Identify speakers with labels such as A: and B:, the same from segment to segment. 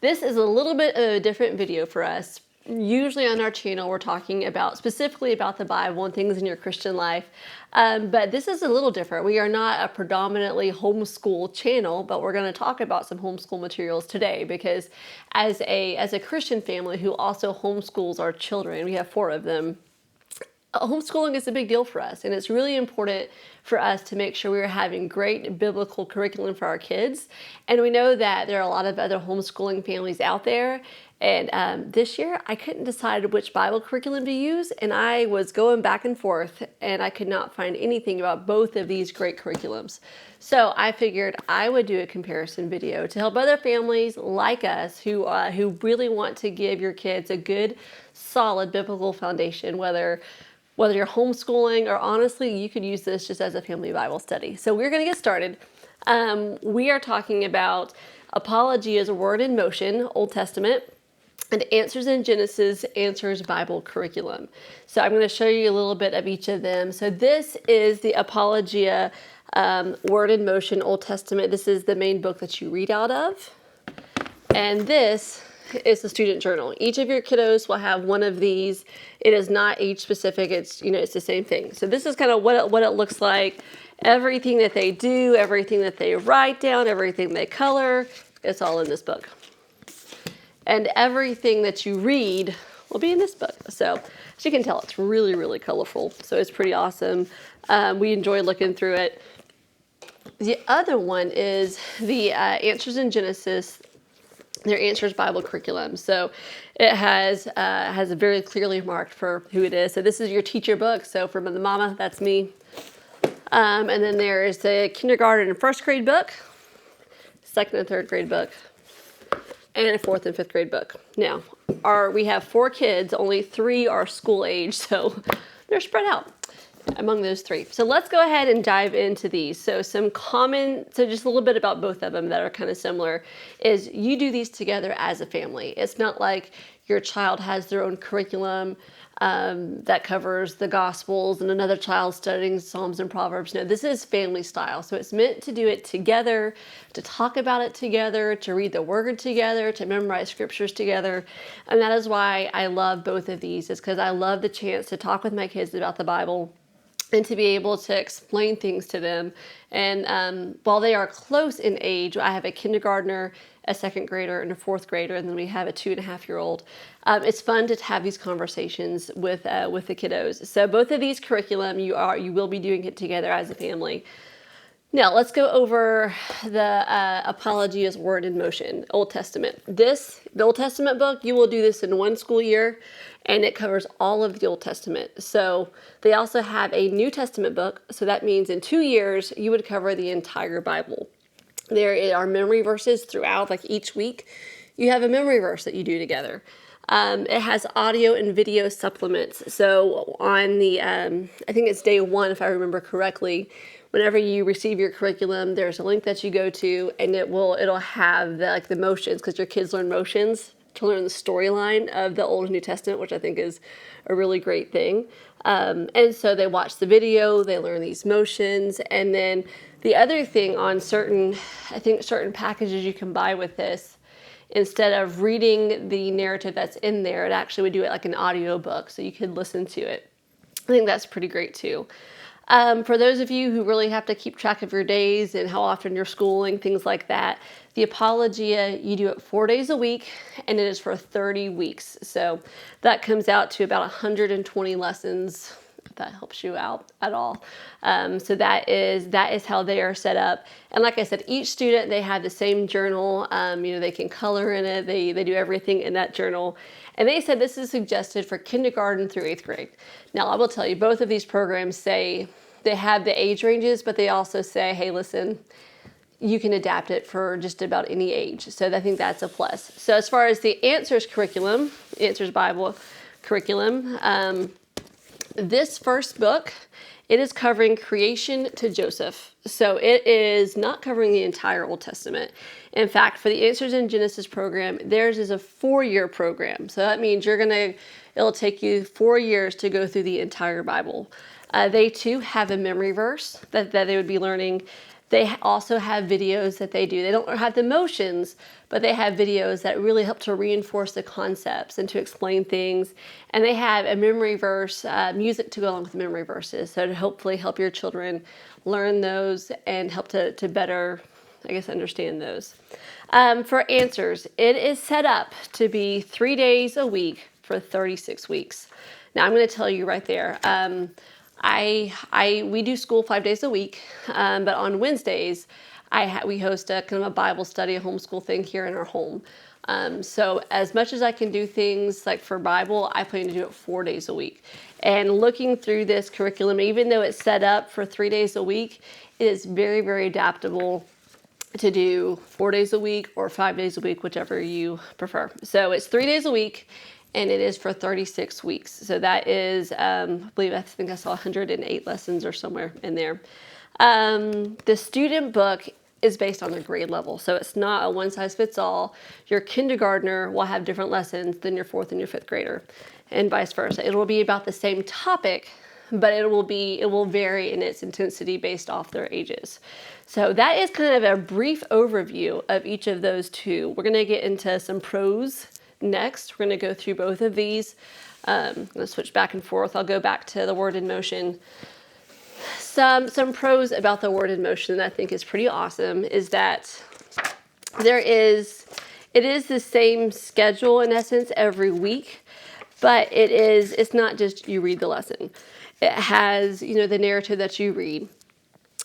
A: This is a little bit of a different video for us. Usually on our channel, we're talking about specifically about the Bible and things in your Christian life. But this is a little different. We are not a predominantly homeschool channel, but we're going to talk about some homeschool materials today because as a Christian family who also homeschools our children, we have 4 of them. Homeschooling is a big deal for us, and it's really important for us to make sure we are having great biblical curriculum for our kids. And we know that there are a lot of other homeschooling families out there. And this year, I couldn't decide which Bible curriculum to use, and I was going back and forth, and I could not find anything about both of these great curriculums. So I figured I would do a comparison video to help other families like us who really want to give your kids a good, solid biblical foundation, whether you're homeschooling or honestly, you could use this just as a family Bible study. So we're going to get started. We are talking about Apologia's Word in Motion, Old Testament, and Answers in Genesis, Answers Bible Curriculum. So I'm going to show you a little bit of each of them. So this is the Apologia Word in Motion, Old Testament. This is the main book that you read out of. And this is the student journal. Each of your kiddos will have one of these. It is not age specific. It's the same thing. So this is kind of what it looks like. Everything that they do, everything that they write down, everything they color, it's all in this book. And everything that you read will be in this book. So as you can tell, it's really, really colorful. So it's pretty awesome. We enjoy looking through it. The other one is the Answers in Genesis, their Answers Bible Curriculum. So it has a very clearly marked for who it is. So this is your teacher book. So for the mama, that's me. And then there's the kindergarten and first grade book, second and third grade book, and a fourth and fifth grade book. Now, we have 4 kids, only 3 are school age, so they're spread out among those 3. So let's go ahead and dive into these. So just a little bit about both of them that are kind of similar is you do these together as a family. It's not like your child has their own curriculum that covers the Gospels and another child studying Psalms and Proverbs. No, this is family style. So it's meant to do it together, to talk about it together, to read the Word together, to memorize scriptures together. And that is why I love both of these, is because I love the chance to talk with my kids about the Bible and to be able to explain things to them. And while they are close in age, I have a kindergartner, a second grader, and a fourth grader, and then we have a 2.5-year-old. It's fun to have these conversations with the kiddos. So both of these curriculum, you will be doing it together as a family. Now let's go over the Apologia's Word in Motion, Old Testament. The Old Testament book, you will do this in 1 school year, and it covers all of the Old Testament. So they also have a New Testament book, so that means in 2 years, you would cover the entire Bible. There are memory verses throughout, like each week, you have a memory verse that you do together. It has audio and video supplements. So on the, I think it's day 1, if I remember correctly, whenever you receive your curriculum, there's a link that you go to, and it'll have the motions, because your kids learn motions to learn the storyline of the Old and New Testament, which I think is a really great thing. And so they watch the video, they learn these motions, and then the other thing on certain packages you can buy with this, instead of reading the narrative that's in there, it actually would do it like an audio book, so you could listen to it. I think that's pretty great too. For those of you who really have to keep track of your days and how often you're schooling, things like that, the Apologia, you do it 4 days a week, and it is for 30 weeks. So that comes out to about 120 lessons, if that helps you out at all. So that is how they are set up. And like I said, each student, they have the same journal. They can color in it. They do everything in that journal. And they said this is suggested for kindergarten through 8th grade. Now, I will tell you, both of these programs say they have the age ranges, but they also say, hey, listen, you can adapt it for just about any age. So I think that's a plus. So as far as the Answers curriculum, Answers Bible curriculum, this first book, it is covering creation to Joseph. So it is not covering the entire Old Testament. In fact, for the Answers in Genesis program, theirs is a 4-year program. So that means it'll take you 4 years to go through the entire Bible. They too have a memory verse that they would be learning. They also have videos that they do. They don't have the motions, but they have videos that really help to reinforce the concepts and to explain things. And they have a memory verse, music to go along with the memory verses, so to hopefully help your children learn those and help to better, I guess, understand those. For answers, it is set up to be 3 days a week for 36 weeks. Now, I'm going to tell you right there, we do school 5 days a week, but on Wednesdays, we host a kind of a Bible study, a homeschool thing here in our home. So as much as I can do things like for Bible, I plan to do it 4 days a week. And looking through this curriculum, even though it's set up for 3 days a week, it is very, very adaptable to do 4 days a week or 5 days a week, whichever you prefer. So it's 3 days a week, and it is for 36 weeks. So that is, I think I saw 108 lessons or somewhere in there. The student book is based on their grade level. So it's not a one size fits all. Your kindergartner will have different lessons than your fourth and your fifth grader, and vice versa. It will be about the same topic, but it will vary in its intensity based off their ages. So that is kind of a brief overview of each of those two. We're going to get into some pros next. We're going to go through both of these. I'm going to switch back and forth. I'll go back to the word in motion. Some pros about the word in motion that I think is pretty awesome is that it is the same schedule in essence every week, but it's not just you read the lesson. It has, the narrative that you read,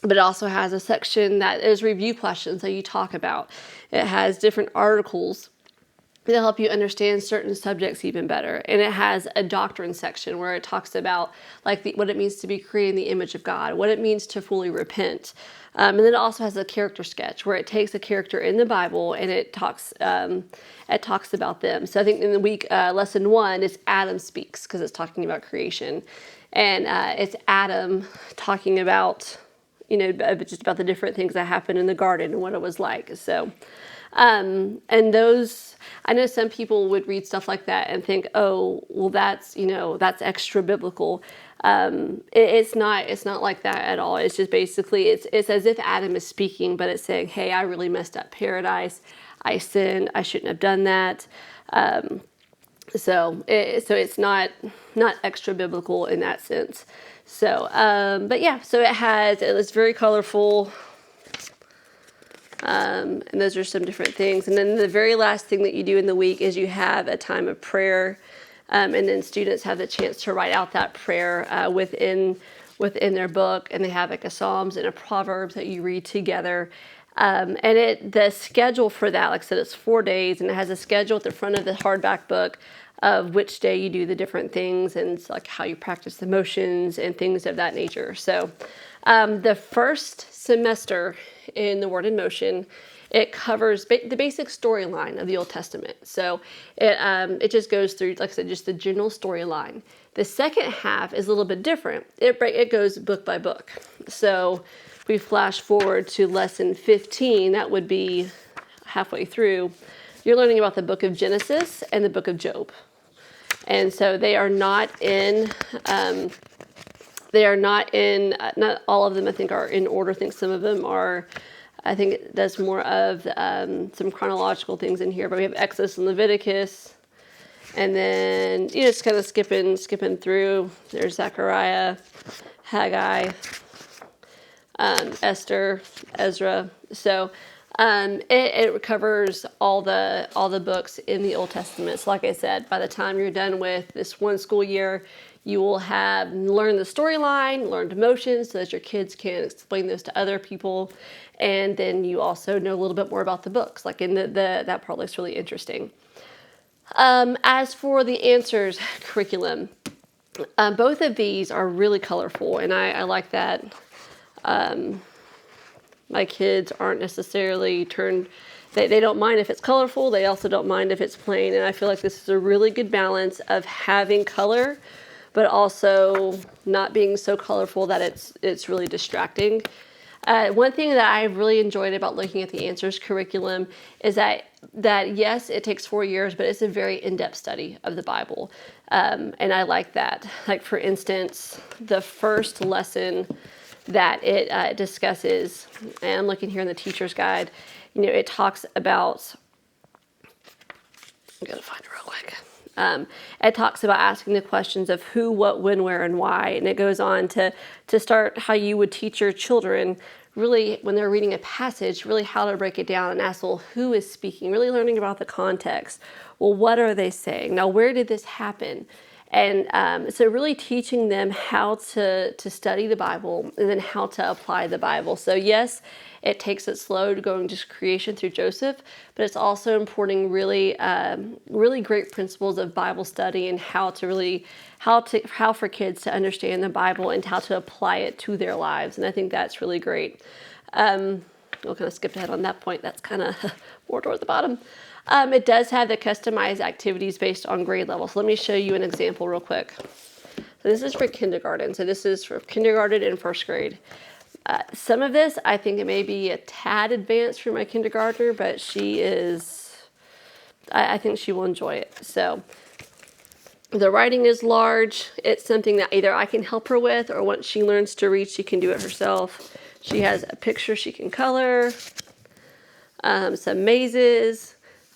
A: but it also has a section that is review questions that you talk about. It has different articles that help you understand certain subjects even better. And it has a doctrine section where it talks about what it means to be created in the image of God, what it means to fully repent. And then it also has a character sketch where it takes a character in the Bible and it talks about them. So I think in the week, lesson 1 is Adam speaks, because it's talking about creation. And it's Adam talking about, just about the different things that happened in the garden and what it was like. So, and those, I know some people would read stuff like that and think, oh, well, that's extra biblical. It's not like that at all. It's just basically, it's as if Adam is speaking, but it's saying, hey, I really messed up paradise. I sinned. I shouldn't have done that. So it's not extra biblical in that sense. So, but yeah, so it's very colorful. And those are some different things. And then the very last thing that you do in the week is you have a time of prayer. And then students have the chance to write out that prayer, within their book. And they have like a Psalms and a Proverbs that you read together. And the schedule for that, like I said, it's 4 days, and it has a schedule at the front of the hardback book of which day you do the different things, and it's like how you practice the motions and things of that nature. So the first semester in the Word in Motion, it covers the basic storyline of the Old Testament. So it just goes through, like I said, just the general storyline. The second half is a little bit different. It goes book by book. So we flash forward to lesson 15, that would be halfway through. You're learning about the book of Genesis and the book of Job. And so they are not in, not all of them I think are in order. I think some of them are, I think there's more of some chronological things in here, but we have Exodus and Leviticus. And then, just kind of skipping through. There's Zechariah, Haggai, Esther, Ezra. So it covers all the books in the Old Testament. So like I said, by the time you're done with this one school year, you will have learned the storyline, learned emotions so that your kids can explain those to other people. And then you also know a little bit more about the books. Like in that part looks really interesting. As for the answers curriculum, both of these are really colorful, and I like that. My kids aren't necessarily they don't mind if it's colorful. They also don't mind if it's plain. And I feel like this is a really good balance of having color, but also not being so colorful that it's really distracting. One thing that I really enjoyed about looking at the answers curriculum is that yes, it takes 4 years, but it's a very in-depth study of the Bible. And I like that. Like for instance, the first lesson that it discusses. And I'm looking here in the teacher's guide. It talks about, I'm going to find it real quick. It talks about asking the questions of who, what, when, where, and why. And it goes on to start how you would teach your children, really, when they're reading a passage, really how to break it down and ask, well, who is speaking? Really learning about the context. Well, what are they saying? Now, where did this happen? And so really teaching them how to study the Bible and then how to apply the Bible. So yes, it takes it slow to going to creation through Joseph, but it's also importing really, really great principles of Bible study and how for kids to understand the Bible and how to apply it to their lives. And I think that's really great. We'll kind of skip ahead on that point. That's kind of more toward the bottom. It does have the customized activities based on grade level. So let me show you an example real quick. So this is for kindergarten. So this is for kindergarten and first grade. Some of this, I think it may be a tad advanced for my kindergartner, but I think she will enjoy it. So the writing is large. It's something that either I can help her with, or once she learns to read, she can do it herself. She has a picture she can color, some mazes.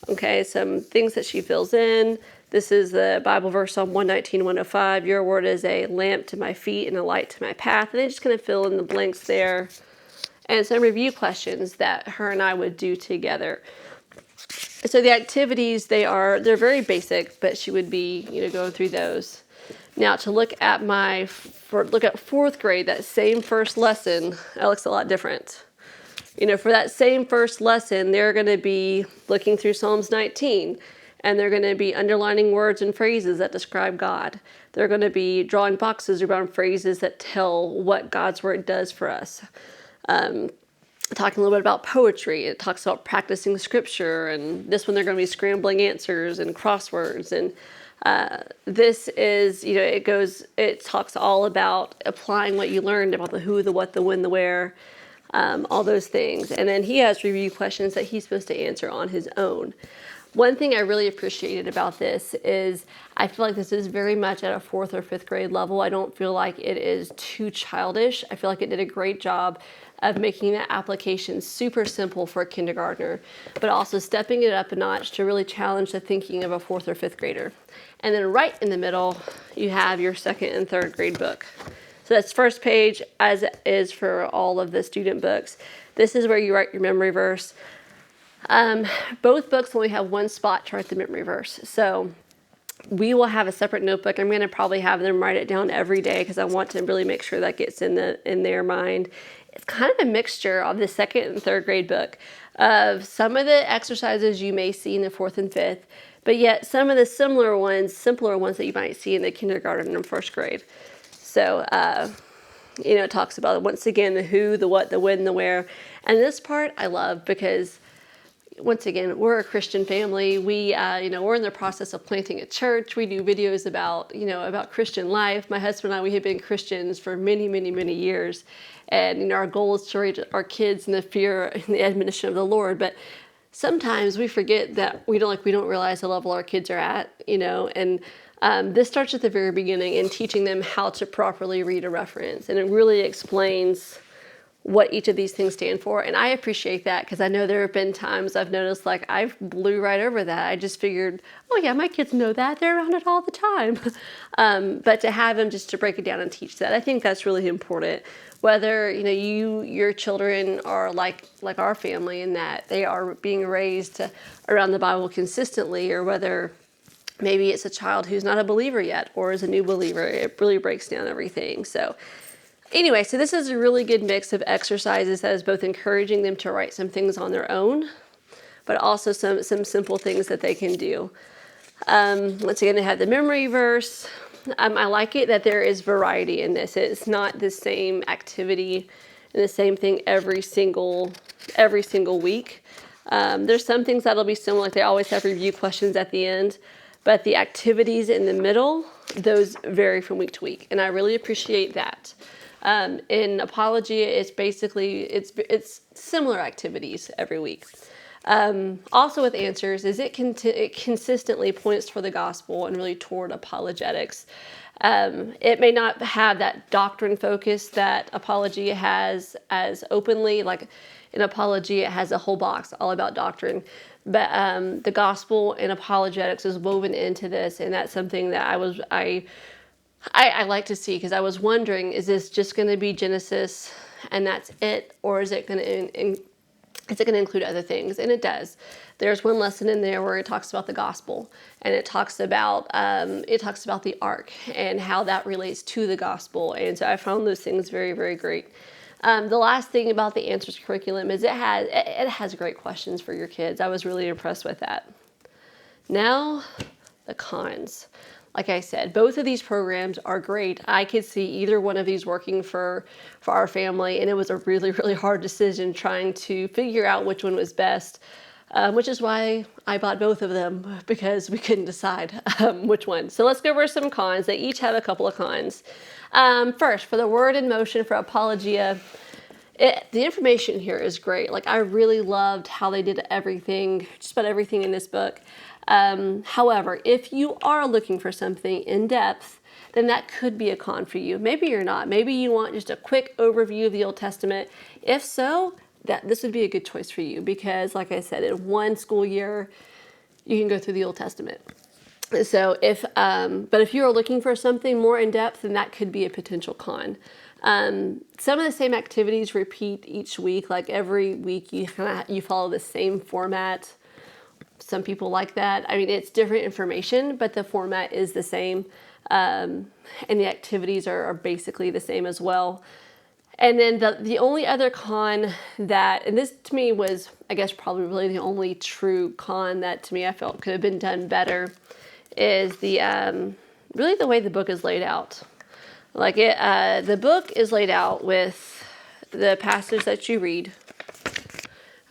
A: Okay, some things that she fills in. This is the Bible verse, Psalm 119, 105. Your word is a lamp to my feet and a light to my path. And they're just going to fill in the blanks there. And some review questions that her and I would do together. So the activities, they're very basic, but she would be, going through those. Now to look at fourth grade, that same first lesson, that looks a lot different. For that same first lesson, they're going to be looking through Psalms 19, and they're going to be underlining words and phrases that describe God. They're going to be drawing boxes around phrases that tell what God's word does for us. Talking a little bit about poetry. It talks about practicing scripture, and this one they're going to be scrambling answers and crosswords. And this is, it talks all about applying what you learned about the who, the what, the when, the where. All those things. And then he has review questions that he's supposed to answer on his own. One thing I really appreciated about this is I feel like this is very much at a 4th or 5th grade level. I don't feel like it is too childish. I feel like it did a great job of making that application super simple for a kindergartner, but also stepping it up a notch to really challenge the thinking of a 4th or 5th grader. And then right in the middle, you have your 2nd and 3rd grade book. So that's first page, as is for all of the student books. This is where you write your memory verse. Both books only have one spot to write the memory verse. So we will have a separate notebook. I'm going to probably have them write it down every day because I want to really make sure that gets in their mind. It's kind of a mixture of the 2nd and 3rd grade book of some of the exercises you may see in the 4th and 5th, but yet some of the simpler ones that you might see in the kindergarten and 1st grade. So, it talks about, once again, the who, the what, the when, the where. And this part I love because, once again, we're a Christian family. We, we're in the process of planting a church. We do videos about Christian life. My husband and I, we have been Christians for many, many, many years. And, our goal is to raise our kids in the fear and the admonition of the Lord. But sometimes we forget that we don't realize the level our kids are at, and this starts at the very beginning in teaching them how to properly read a reference. And it really explains what each of these things stand for. And I appreciate that because I know there have been times I've noticed I blew right over that. I just figured, oh yeah, my kids know that. They're around it all the time. But to have them just to break it down and teach that, I think that's really important. Whether, your children are like our family in that they are being raised around the Bible consistently, or whether maybe it's a child who's not a believer yet or is a new believer. It really breaks down everything. So anyway, so this is a really good mix of exercises that is both encouraging them to write some things on their own, but also some simple things that they can do. Once again, they have the memory verse. I like it that there is variety in this. It's not the same activity and the same thing every single week. There's some things that'll be similar, like they always have review questions at the end. But the activities in the middle, those vary from week to week. And I really appreciate that. In Apologia, it's similar activities every week. Also with answers is it consistently points toward the gospel and really toward apologetics. It may not have that doctrine focus that Apologia has as openly. Like in Apologia, it has a whole box all about doctrine. But the gospel and apologetics is woven into this, and that's something that I like to see, because I was wondering, is this just going to be Genesis and that's it, or is it going to include other things? And it does. There's one lesson in there where it talks about the gospel, and it talks about the ark and how that relates to the gospel. And so I found those things very, very great. The last thing about the Answers curriculum is it has great questions for your kids. I was really impressed with that. Now, the cons. Like I said, both of these programs are great. I could see either one of these working for our family, and it was a really, really hard decision trying to figure out which one was best, which is why I bought both of them, because we couldn't decide which one. So let's go over some cons. They each have a couple of cons. First, for the Word in Motion for Apologia, the information here is great. Like, I really loved how they did everything, just about everything in this book. However, if you are looking for something in depth, then that could be a con for you. Maybe you're not. Maybe you want just a quick overview of the Old Testament. If so, this would be a good choice for you, because like I said, in one school year, you can go through the Old Testament. So but if you're looking for something more in depth, then that could be a potential con. Some of the same activities repeat each week. Like every week you follow the same format. Some people like that. I mean, it's different information, but the format is the same. And the activities are basically the same as well. And then the only other con that, and this to me was, I guess, probably really the only true con that to me I felt could have been done better, is really the way the book is laid out. Like the book is laid out with the passage that you read.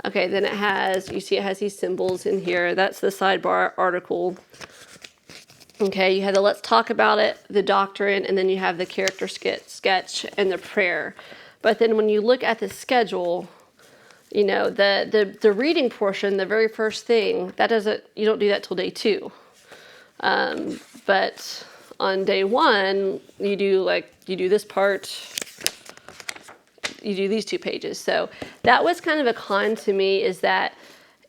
A: Okay, then it has these symbols in here. That's the sidebar article. Okay, you have the let's talk about it, the doctrine, and then you have the character sketch and the prayer. But then when you look at the schedule, you know, the reading portion, the very first thing, you don't do that till day 2. But on day 1, you do this part, you do these 2 pages. So that was kind of a con to me, is that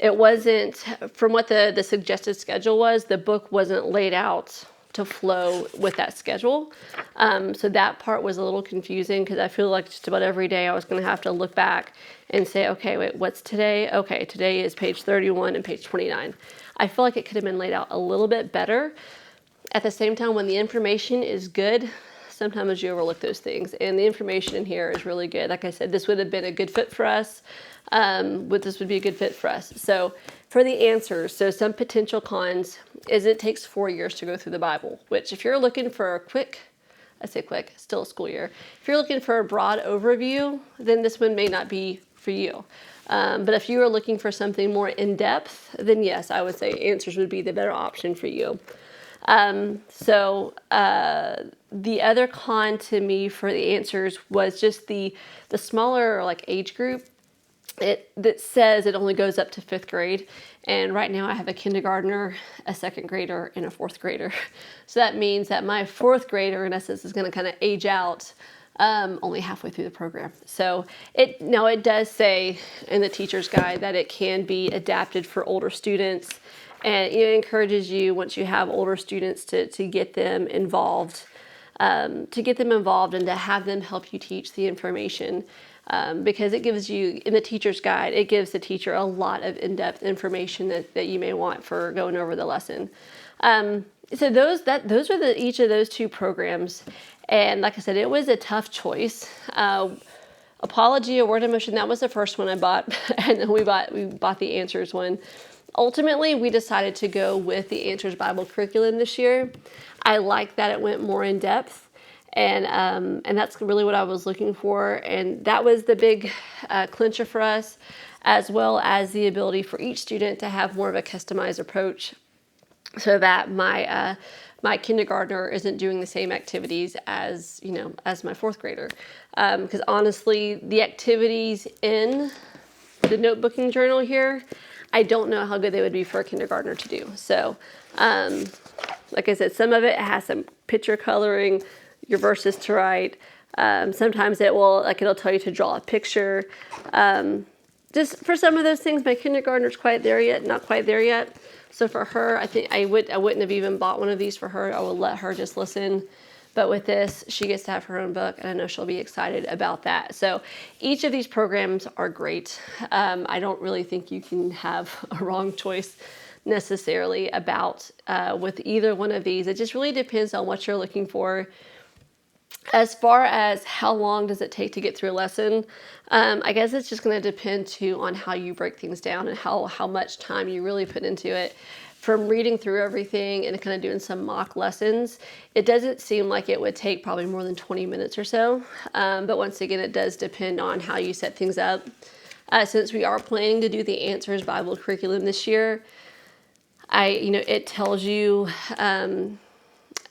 A: it wasn't, from what the suggested schedule was, the book wasn't laid out to flow with that schedule. So that part was a little confusing, because I feel like just about every day I was going to have to look back and say, okay, wait, what's today? Okay, today is page 31 and page 29. I feel like it could have been laid out a little bit better. At the same time, when the information is good, sometimes you overlook those things, and the information in here is really good. Like I said, this would have been a good fit for us. This would be a good fit for us. So for the answers, so some potential cons is it takes 4 years to go through the Bible, which if you're looking for a quick, I say quick, still a school year. If you're looking for a broad overview, then this one may not be for you. But if you are looking for something more in depth, then yes, I would say answers would be the better option for you. The other con to me for the answers was just the smaller like age group. That says it only goes up to 5th grade. And right now I have a kindergartner, a 2nd grader, and a 4th grader. So that means that my 4th grader, in essence, is going to kind of age out only halfway through the program. So it does say in the teacher's guide that it can be adapted for older students. And it encourages you, once you have older students, to get them involved, and to have them help you teach the information. Because it gives you, in the teacher's guide, it gives the teacher a lot of in-depth information that you may want for going over the lesson. So those are each of those 2 programs. And like I said, it was a tough choice. Apologia, Word in Motion, that was the first one I bought. And then we bought the Answers one. Ultimately, we decided to go with the Answers Bible curriculum this year. I like that it went more in depth. And that's really what I was looking for. And that was the big clincher for us, as well as the ability for each student to have more of a customized approach, so that my kindergartner isn't doing the same activities as my 4th grader. Because honestly, the activities in the notebooking journal here, I don't know how good they would be for a kindergartner to do. So like I said, some of it has some picture coloring, your verses to write. Sometimes it'll tell you to draw a picture. Just for some of those things, my kindergartner's not quite there yet. So for her, I think I wouldn't have even bought one of these for her. I would let her just listen. But with this, she gets to have her own book, and I know she'll be excited about that. So each of these programs are great. I don't really think you can have a wrong choice necessarily about with either one of these. It just really depends on what you're looking for. As far as how long does it take to get through a lesson, I guess it's just going to depend too on how you break things down and how much time you really put into it. From reading through everything and kind of doing some mock lessons, it doesn't seem like it would take probably more than 20 minutes or so. But once again, it does depend on how you set things up. Since we are planning to do the Answers Bible curriculum this year, it tells you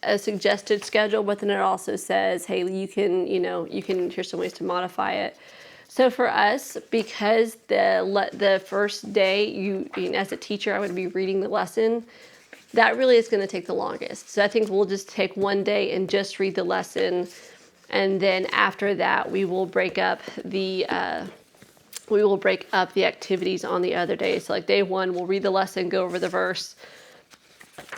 A: a suggested schedule, but then it also says, hey, here's some ways to modify it. So for us, because the first day as a teacher, I would be reading the lesson, that really is going to take the longest. So I think we'll just take one day and just read the lesson. And then after that, we will break up the activities on the other days. So like day one, we'll read the lesson, go over the verse.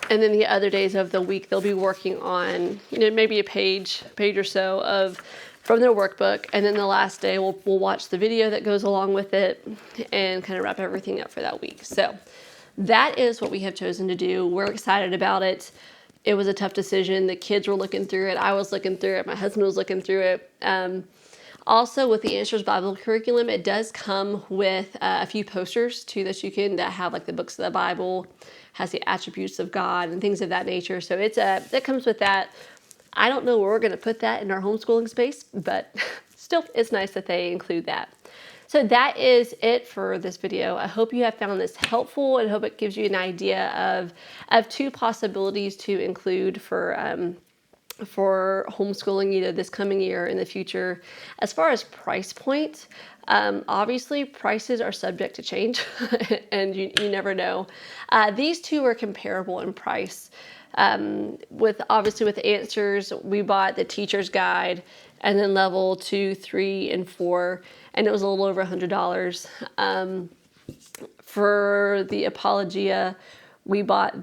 A: And then the other days of the week, they'll be working on, maybe a page or so from their workbook. And then the last day, we'll watch the video that goes along with it and kind of wrap everything up for that week. So that is what we have chosen to do. We're excited about it. It was a tough decision. The kids were looking through it. I was looking through it. My husband was looking through it. Also, with the Answers Bible curriculum, it does come with a few posters too that have like the books of the Bible, has the attributes of God and things of that nature. So it comes with that. I don't know where we're going to put that in our homeschooling space, but still, it's nice that they include that. So that is it for this video. I hope you have found this helpful, and hope it gives you an idea of two possibilities to include for homeschooling, this coming year in the future. As far as price point, obviously prices are subject to change, and you never know. These two are comparable in price. With Answers, we bought the teacher's guide, and then level 2, 3, and 4, and it was a little over $100. For the Apologia, we bought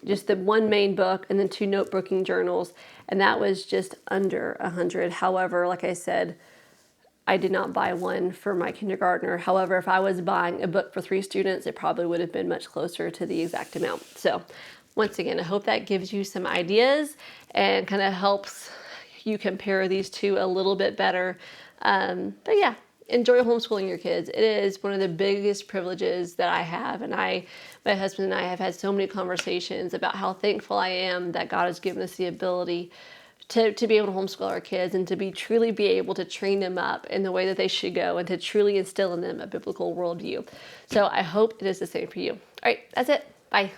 A: just the one main book and then 2 notebooking journals, and that was just under $100. However, like I said, I did not buy one for my kindergartner. However, if I was buying a book for 3 students, it probably would have been much closer to the exact amount. So once again, I hope that gives you some ideas and kind of helps you compare these two a little bit better. But yeah, enjoy homeschooling your kids. It is one of the biggest privileges that I have, and my husband and I have had so many conversations about how thankful I am that God has given us the ability to be able to homeschool our kids and to truly be able to train them up in the way that they should go and to truly instill in them a biblical worldview. So I hope it is the same for you. All right, that's it. Bye.